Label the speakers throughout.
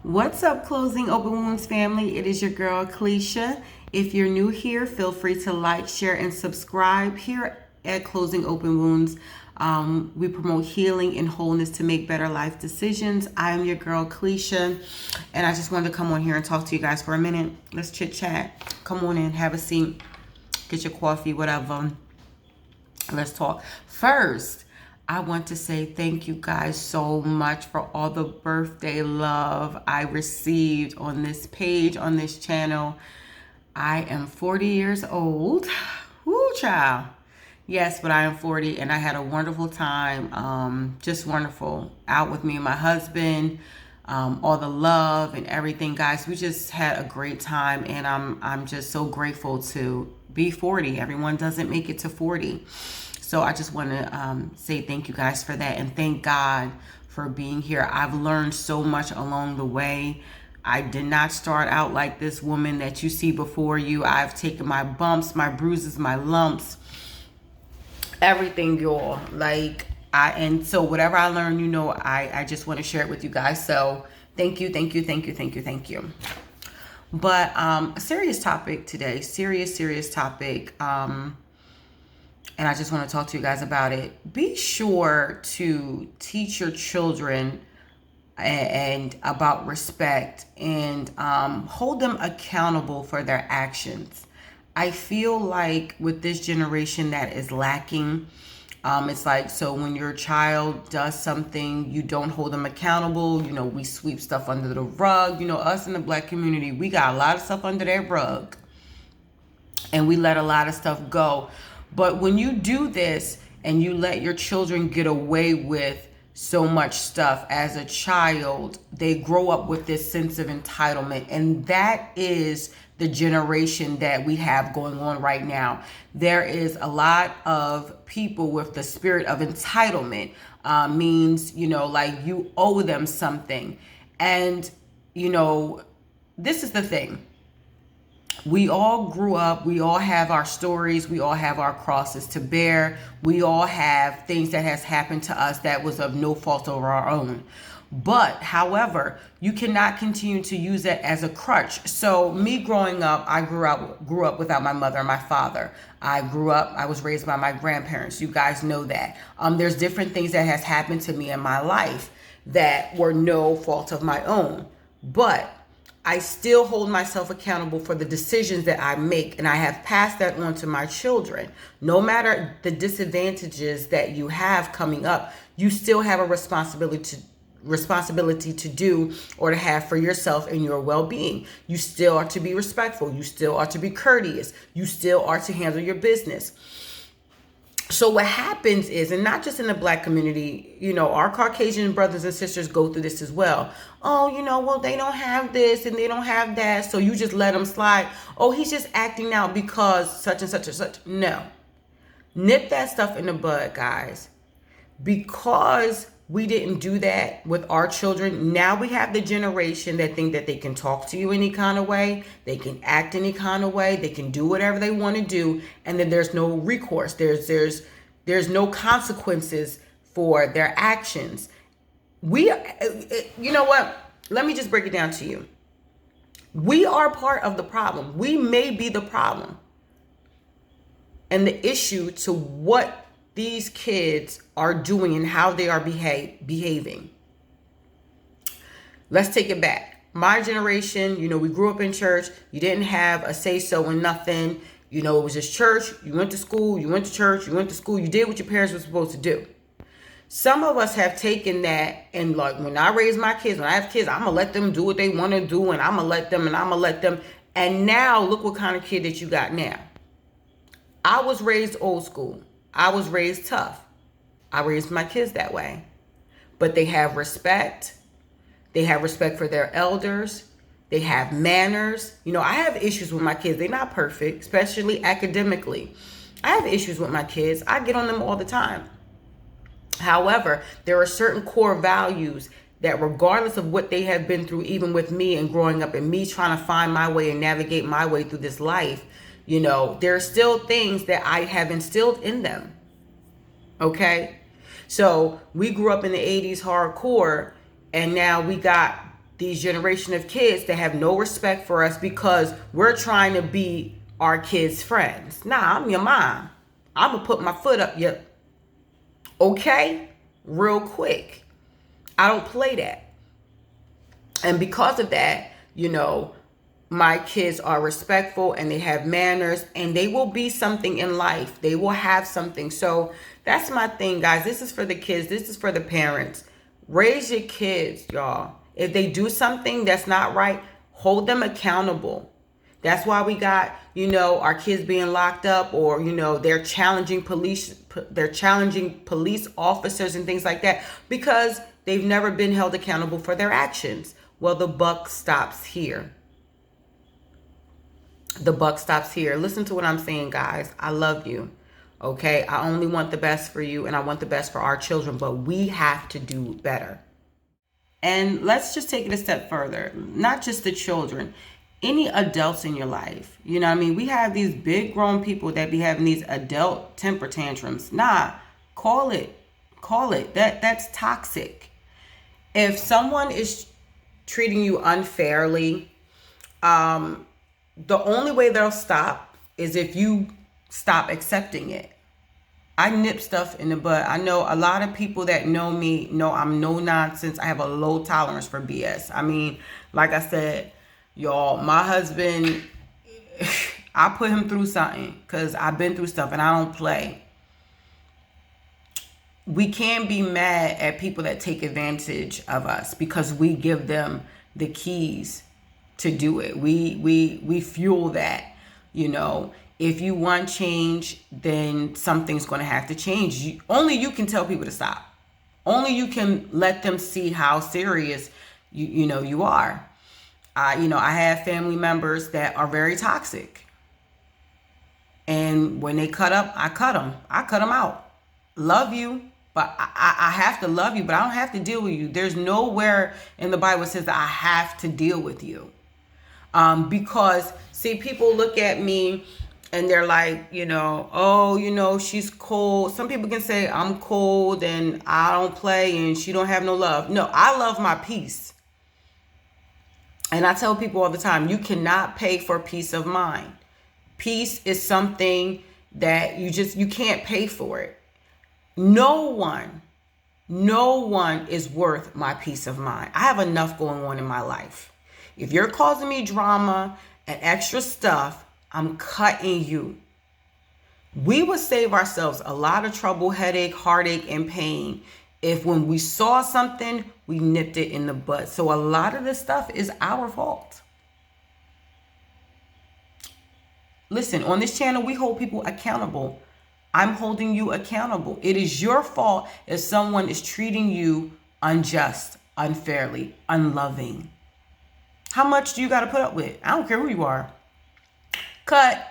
Speaker 1: What's up, Closing Open Wounds family? It is your girl, Cleisha. If you're new here, feel free to like, share, and subscribe. Here at Closing Open Wounds, we promote healing and wholeness to make better life decisions. I am your girl, Cleisha, and I just wanted to come on here and talk to you guys for a minute. Let's chit chat. Come on in, have a seat, get your coffee, whatever. Let's talk. First, I want to say thank you guys so much for all the birthday love I received on this page, on this channel. I am 40 years old. Woo, child. Yes, but I am 40 and I had a wonderful time. Just wonderful. Out with me and my husband. All the love and everything, guys. We just had a great time, and I'm just so grateful to be 40. Everyone doesn't make it to 40. So I just want to say thank you guys for that, and thank God for being here. I've learned so much along the way. I did not start out like this woman that you see before you. I've taken my bumps, my bruises, my lumps, everything, y'all. And so whatever I learned, I just want to share it with you guys. So thank you. But a serious topic today, serious topic. And I just want to talk to you guys about it. Be sure to teach your children and about respect, and hold them accountable for their actions. I feel like with this generation that is lacking. It's like, so when your child does something, you don't hold them accountable. We sweep stuff under the rug. Us in the Black community, we got a lot of stuff under that rug, and we let a lot of stuff go. But when you do this and you let your children get away with so much stuff as a child, they grow up with this sense of entitlement. And that is the generation that we have going on right now. There is a lot of people with the spirit of entitlement, means, like you owe them something. And, this is the thing. We all grew up, we all have our stories, we all have our crosses to bear. We all have things that has happened to us that was of no fault of our own. But, however, you cannot continue to use that as a crutch. So me growing up, I grew up without my mother and my father. I was raised by my grandparents. You guys know that. There's different things that has happened to me in my life that were no fault of my own. But I still hold myself accountable for the decisions that I make, and I have passed that on to my children. No matter the disadvantages that you have coming up, you still have a responsibility to do or to have for yourself and your well-being. You still are to be respectful. You still are to be courteous. You still are to handle your business. So what happens is, and not just in the Black community, our Caucasian brothers and sisters go through this as well. Oh, well, they don't have this and they don't have that. So you just let them slide. Oh, he's just acting out because such and such and such. No. Nip that stuff in the bud, guys. Because we didn't do that with our children, now we have the generation that think that they can talk to you any kind of way, they can act any kind of way, they can do whatever they want to do, and then there's no recourse. There's no consequences for their actions. You know what? Let me just break it down to you. We are part of the problem. We may be the problem. And the issue to what these kids are doing and how they are behaving. Let's take it back. My generation, we grew up in church. You didn't have a say-so in nothing. It was just church. You went to school. You went to church. You went to school. You did what your parents were supposed to do. Some of us have taken that, and like, when I raise my kids, when I have kids, I'm going to let them do what they want to do, and I'm going to let them. And now look what kind of kid that you got now. I was raised old school. I was raised tough. I raised my kids that way. But they have respect. They have respect for their elders. They have manners. I have issues with my kids. They're not perfect, especially academically. I have issues with my kids. I get on them all the time. However, there are certain core values that, regardless of what they have been through, even with me and growing up and me trying to find my way and navigate my way through this life, You know, there are still things that I have instilled in them. Okay? So we grew up in the 80s hardcore, and now we got these generation of kids that have no respect for us because we're trying to be our kids' friends. Nah, I'm your mom. I'm going to put my foot up your... Okay? Real quick. I don't play that. And because of that, you know, my kids are respectful and they have manners and they will be something in life. They will have something. So that's my thing, guys. This is for the kids. This is for the parents. Raise your kids, y'all. If they do something that's not right, hold them accountable. That's why we got, you know, our kids being locked up, or, you know, they're challenging police officers and things like that because they've never been held accountable for their actions. Well, the buck stops here. The buck stops here. Listen to what I'm saying, guys. I love you. Okay? I only want the best for you, and I want the best for our children, but we have to do better. And let's just take it a step further. Not just the children, any adults in your life. You know what I mean? We have these big grown people that be having these adult temper tantrums. Nah, call it. That's toxic. If someone is treating you unfairly, the only way they'll stop is if you stop accepting it. I nip stuff in the bud. I know a lot of people that know me know I'm no nonsense. I have a low tolerance for BS. I mean, like I said, y'all, my husband, I put him through something because I've been through stuff and I don't play. We can't be mad at people that take advantage of us because we give them the keys to do it. We fuel that, you know. If you want change, then something's going to have to change. Only you can tell people to stop. Only you can let them see how serious you are. I have family members that are very toxic. And when they cut up, I cut them. I cut them out. Love you, but I have to love you, but I don't have to deal with you. There's nowhere in the Bible that says that I have to deal with you. Because, see, people look at me and they're like, oh, she's cold. Some people can say I'm cold and I don't play and she don't have no love. No, I love my peace. And I tell people all the time, you cannot pay for peace of mind. Peace is something that you can't pay for it. No one is worth my peace of mind. I have enough going on in my life. If you're causing me drama and extra stuff, I'm cutting you. We would save ourselves a lot of trouble, headache, heartache, and pain if when we saw something, we nipped it in the bud. So a lot of this stuff is our fault. Listen, on this channel, we hold people accountable. I'm holding you accountable. It is your fault if someone is treating you unjust, unfairly, unloving. How much do you got to put up with? I don't care who you are. Cut.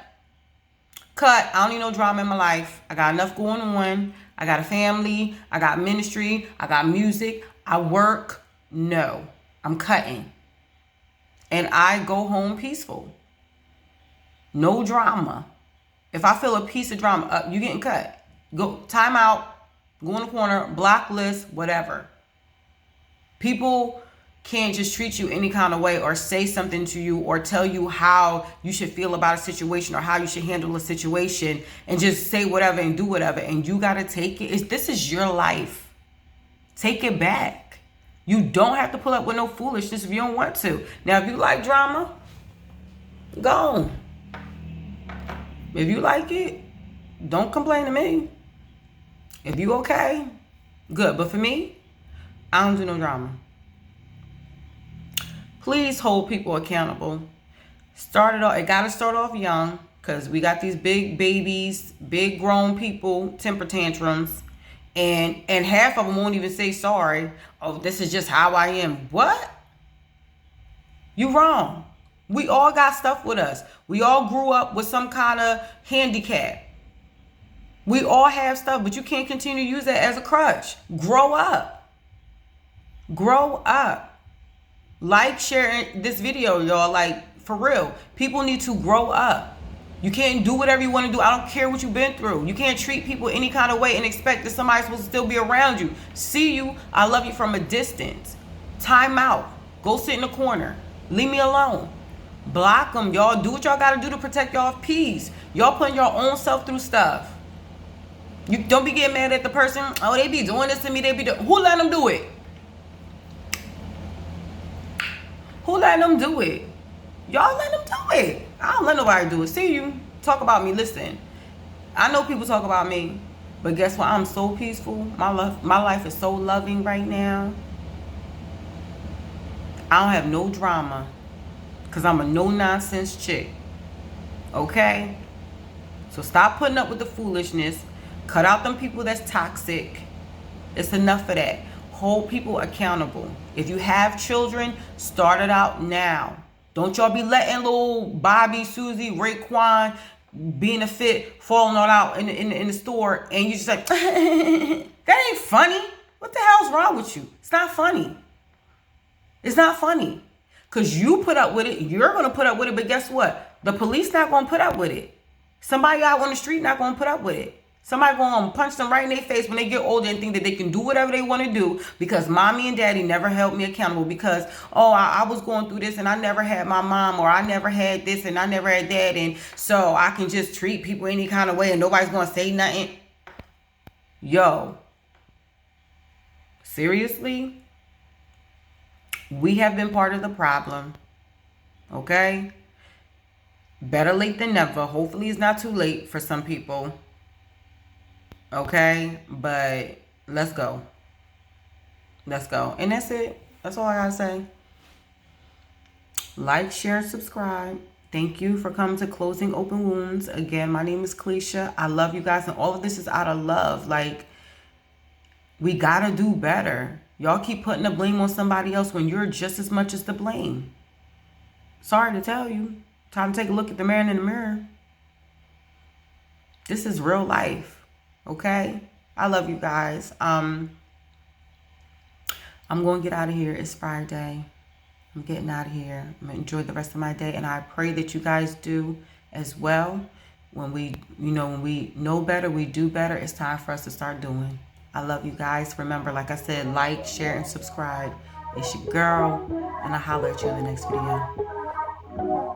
Speaker 1: I don't need no drama in my life. I got enough going on. I got a family. I got ministry. I got music. I work. No, I'm cutting. And I go home peaceful. No drama. If I feel a piece of drama, you getting cut. Go time out. Go in the corner. Block list. Whatever. People can't just treat you any kind of way or say something to you or tell you how you should feel about a situation or how you should handle a situation and just say whatever and do whatever. And you got to take it. This is your life. Take it back. You don't have to pull up with no foolishness if you don't want to. Now, if you like drama, go. If you like it, don't complain to me. If you okay, good. But for me, I don't do no drama. Please hold people accountable. It got to start off young because we got these big babies, big grown people, temper tantrums, and half of them won't even say sorry. Oh, this is just how I am. What? You wrong. We all got stuff with us. We all grew up with some kind of handicap. We all have stuff, but you can't continue to use that as a crutch. Grow up. Grow up. Like, share this video, y'all. Like, for real. People need to grow up. You can't do whatever you want to do. I don't care what you've been through. You can't treat people any kind of way and expect that somebody's supposed to still be around you. See you, I love you from a distance. Time out. Go sit in the corner. Leave me alone. Block them, y'all. Do what y'all got to do to protect y'all peace. Y'all putting your own self through stuff. You don't be getting mad at the person. Oh, they be doing this to me. They be doing. Who let them do it? Who let them do it? Y'all let them do it. I don't let nobody do it. See you. Talk about me. Listen. I know people talk about me. But guess what? I'm so peaceful. My life is so loving right now. I don't have no drama. Because I'm a no-nonsense chick. Okay? So stop putting up with the foolishness. Cut out them people that's toxic. It's enough of that. Hold people accountable. If you have children, start it out now. Don't y'all be letting little Bobby, Susie, Raekwon being a fit, falling all out in the store, and you just like, that ain't funny. What the hell's wrong with you? It's not funny. It's not funny. Because you put up with it, you're going to put up with it, but guess what? The police not going to put up with it. Somebody out on the street not going to put up with it. Somebody going to punch them right in their face when they get older and think that they can do whatever they want to do because mommy and daddy never held me accountable because, oh, I was going through this and I never had my mom, or I never had this and I never had that, and so I can just treat people any kind of way and nobody's going to say nothing. Yo, seriously? We have been part of the problem, okay? Better late than never. Hopefully it's not too late for some people. Okay, but let's go. Let's go. And that's it. That's all I gotta say. Like, share, and subscribe. Thank you for coming to Closing Open Wounds. Again, my name is Cleisha. I love you guys, and all of this is out of love. Like, we gotta do better. Y'all keep putting the blame on somebody else when you're just as much as the blame. Sorry to tell you. Time to take a look at the man in the mirror. This is real life. Okay, I love you guys. I'm going to get out of here. It's Friday. I'm getting out of here. I'm going to enjoy the rest of my day, and I pray that you guys do as well. When we know better, we do better. It's time for us to start doing. I love you guys. Remember, like I said, like, share, and subscribe. It's your girl, and I'll holler at you in the next video.